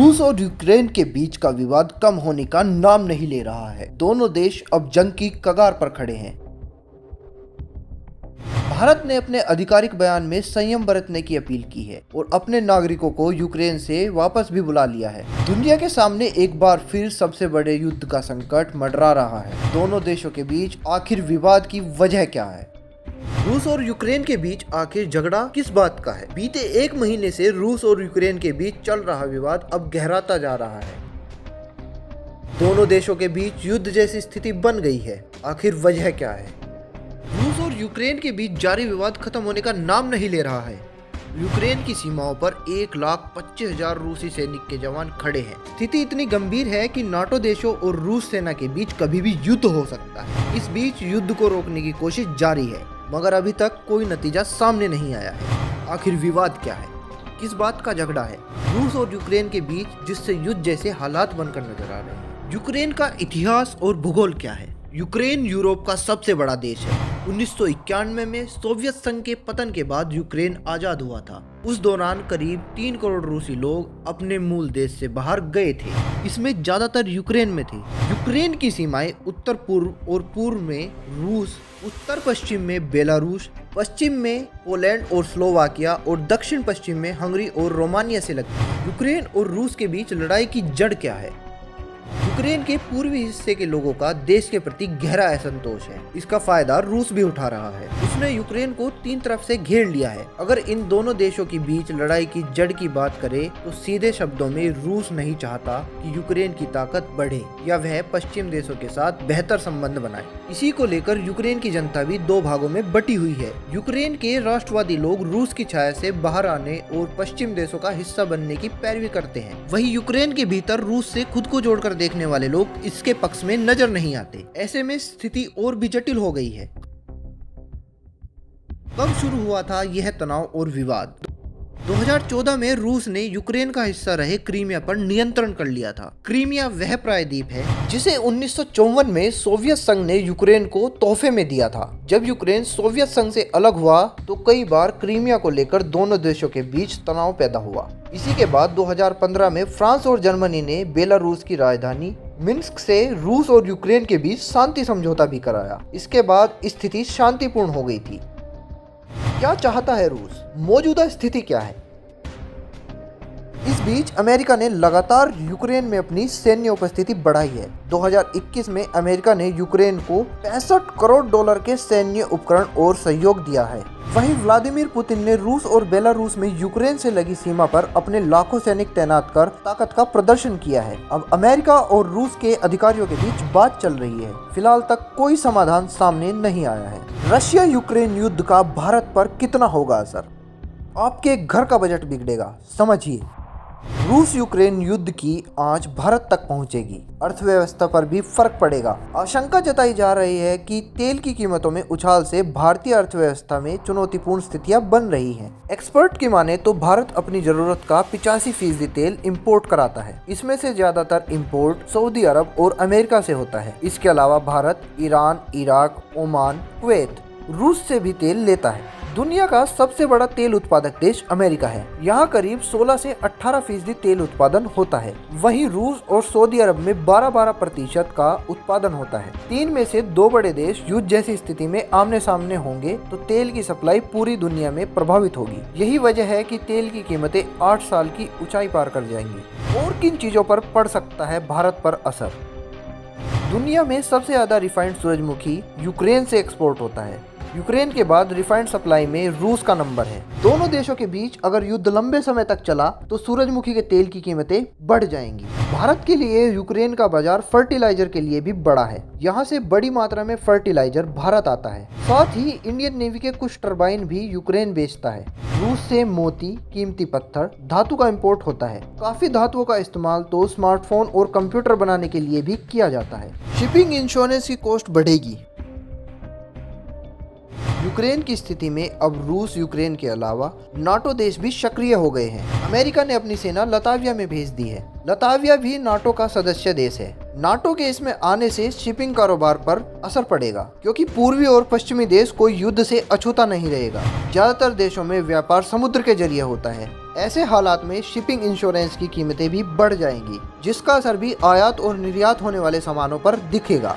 रूस और यूक्रेन के बीच का विवाद कम होने का नाम नहीं ले रहा है। दोनों देश अब जंग की कगार पर खड़े हैं। भारत ने अपने आधिकारिक बयान में संयम बरतने की अपील की है और अपने नागरिकों को यूक्रेन से वापस भी बुला लिया है। दुनिया के सामने एक बार फिर सबसे बड़े युद्ध का संकट मंडरा रहा है। दोनों देशों के बीच आखिर विवाद की वजह क्या है? रूस और यूक्रेन के बीच आखिर झगड़ा किस बात का है? बीते एक महीने से रूस और यूक्रेन के बीच चल रहा विवाद अब गहराता जा रहा है। दोनों देशों के बीच युद्ध जैसी स्थिति बन गई है। आखिर वजह क्या है? रूस और यूक्रेन के बीच जारी विवाद खत्म होने का नाम नहीं ले रहा है। यूक्रेन की सीमाओं पर 1,25,000 रूसी सैनिक के जवान खड़े हैं। स्थिति इतनी गंभीर है कि नाटो देशों और रूस सेना के बीच कभी भी युद्ध हो सकता है। इस बीच युद्ध को रोकने की कोशिश जारी है, मगर अभी तक कोई नतीजा सामने नहीं आया है। आखिर विवाद क्या है? किस बात का झगड़ा है रूस और यूक्रेन के बीच, जिससे युद्ध जैसे हालात बनकर नजर आ रहे हैं? यूक्रेन का इतिहास और भूगोल क्या है? यूक्रेन यूरोप का सबसे बड़ा देश है। 1991 में सोवियत संघ के पतन के बाद यूक्रेन आजाद हुआ था। उस दौरान करीब 3 करोड़ रूसी लोग अपने मूल देश से बाहर गए थे। इसमें ज्यादातर यूक्रेन में थे। यूक्रेन की सीमाएं उत्तर पूर्व और पूर्व में रूस, उत्तर पश्चिम में बेलारूस, पश्चिम में पोलैंड और स्लोवाकिया और दक्षिण पश्चिम में हंगरी और रोमानिया से लगती है। यूक्रेन और रूस के बीच लड़ाई की जड़ क्या है? यूक्रेन के पूर्वी हिस्से के लोगों का देश के प्रति गहरा असंतोष है। इसका फायदा रूस भी उठा रहा है। उसने यूक्रेन को 3 तरफ से घेर लिया है। अगर इन दोनों देशों के बीच लड़ाई की जड़ की बात करें तो सीधे शब्दों में रूस नहीं चाहता कि यूक्रेन की ताकत बढ़े या वह पश्चिम देशों के साथ बेहतर संबंध बनाए। इसी को लेकर यूक्रेन की जनता भी 2 भागों में बटी हुई है। यूक्रेन के राष्ट्रवादी लोग रूस की छाया से बाहर आने और पश्चिम देशों का हिस्सा बनने की पैरवी करते हैं। वहीं यूक्रेन के भीतर रूस से खुद को जोड़कर देखने वाले लोग इसके पक्ष में नजर नहीं आते। ऐसे में स्थिति और भी जटिल हो गई है। कब शुरू हुआ था यह तनाव और विवाद? 2014 में रूस ने यूक्रेन का हिस्सा रहे क्रीमिया पर नियंत्रण कर लिया था। क्रीमिया वह प्रायद्वीप है जिसे 1954 में सोवियत संघ ने यूक्रेन को तोहफे में दिया था। जब यूक्रेन सोवियत संघ से अलग हुआ तो कई बार क्रीमिया को लेकर दोनों देशों के बीच तनाव पैदा हुआ। इसी के बाद 2015 में फ्रांस और जर्मनी ने बेलारूस की राजधानी मिन्स्क से रूस और यूक्रेन के बीच शांति समझौता भी कराया। इसके बाद स्थिति शांतिपूर्ण हो गई थी। क्या चाहता है रूस? मौजूदा स्थिति क्या है? इस बीच अमेरिका ने लगातार यूक्रेन में अपनी सैन्य उपस्थिति बढ़ाई है। 2021 में अमेरिका ने यूक्रेन को $65 करोड़ के सैन्य उपकरण और सहयोग दिया है। वहीं व्लादिमीर पुतिन ने रूस और बेलारूस में यूक्रेन से लगी सीमा पर अपने लाखों सैनिक तैनात कर ताकत का प्रदर्शन किया है। अब अमेरिका और रूस के अधिकारियों के बीच बात चल रही है। फिलहाल तक कोई समाधान सामने नहीं आया है। रशिया यूक्रेन युद्ध का भारत पर कितना होगा असर? आपके घर का बजट बिगड़ेगा। समझिए, रूस यूक्रेन युद्ध की आंच भारत तक पहुंचेगी। अर्थव्यवस्था पर भी फर्क पड़ेगा। आशंका जताई जा रही है कि तेल की कीमतों में उछाल से भारतीय अर्थव्यवस्था में चुनौतीपूर्ण स्थितियां बन रही हैं। एक्सपर्ट की माने तो भारत अपनी जरूरत का 85% तेल इंपोर्ट कराता है। इसमें से ज्यादातर इंपोर्ट सऊदी अरब और अमेरिका से होता है। इसके अलावा Bharat Iran, Iraq, Oman, Kuwait, रूस से भी तेल लेता है। दुनिया का सबसे बड़ा तेल उत्पादक देश अमेरिका है। यहाँ करीब 16 से 18% तेल उत्पादन होता है। वहीं रूस और सऊदी अरब में 12% का उत्पादन होता है। 3 में से 2 बड़े देश युद्ध जैसी स्थिति में आमने सामने होंगे तो तेल की सप्लाई पूरी दुनिया में प्रभावित होगी। यही वजह है कि तेल की कीमतें 8 साल की ऊंचाई पार कर जाएंगी। और किन चीजों पर पड़ सकता है भारत पर असर? दुनिया में सबसे ज्यादा रिफाइंड सूरजमुखी यूक्रेन से एक्सपोर्ट होता है। यूक्रेन के बाद रिफाइंड सप्लाई में रूस का नंबर है। दोनों देशों के बीच अगर युद्ध लंबे समय तक चला तो सूरजमुखी के तेल की कीमतें बढ़ जाएंगी। भारत के लिए यूक्रेन का बाजार फर्टिलाइजर के लिए भी बड़ा है। यहाँ से बड़ी मात्रा में फर्टिलाइजर भारत आता है। साथ ही इंडियन नेवी के कुछ टरबाइन भी यूक्रेन बेचता है। रूस से मोती, कीमती पत्थर, धातु का इंपोर्ट होता है। काफी धातुओं का इस्तेमाल तो स्मार्टफोन और कंप्यूटर बनाने के लिए भी किया जाता है। शिपिंग इंश्योरेंस की कॉस्ट बढ़ेगी। यूक्रेन की स्थिति में अब रूस यूक्रेन के अलावा नाटो देश भी सक्रिय हो गए हैं। अमेरिका ने अपनी सेना लताविया में भेज दी है। लताविया भी नाटो का सदस्य देश है। नाटो के इसमें आने से शिपिंग कारोबार पर असर पड़ेगा, क्योंकि पूर्वी और पश्चिमी देश कोई युद्ध से अछूता नहीं रहेगा। ज्यादातर देशों में व्यापार समुद्र के जरिए होता है। ऐसे हालात में शिपिंग इंश्योरेंस की कीमतें भी बढ़ जाएंगी, जिसका असर भी आयात और निर्यात होने वाले सामानों पर दिखेगा।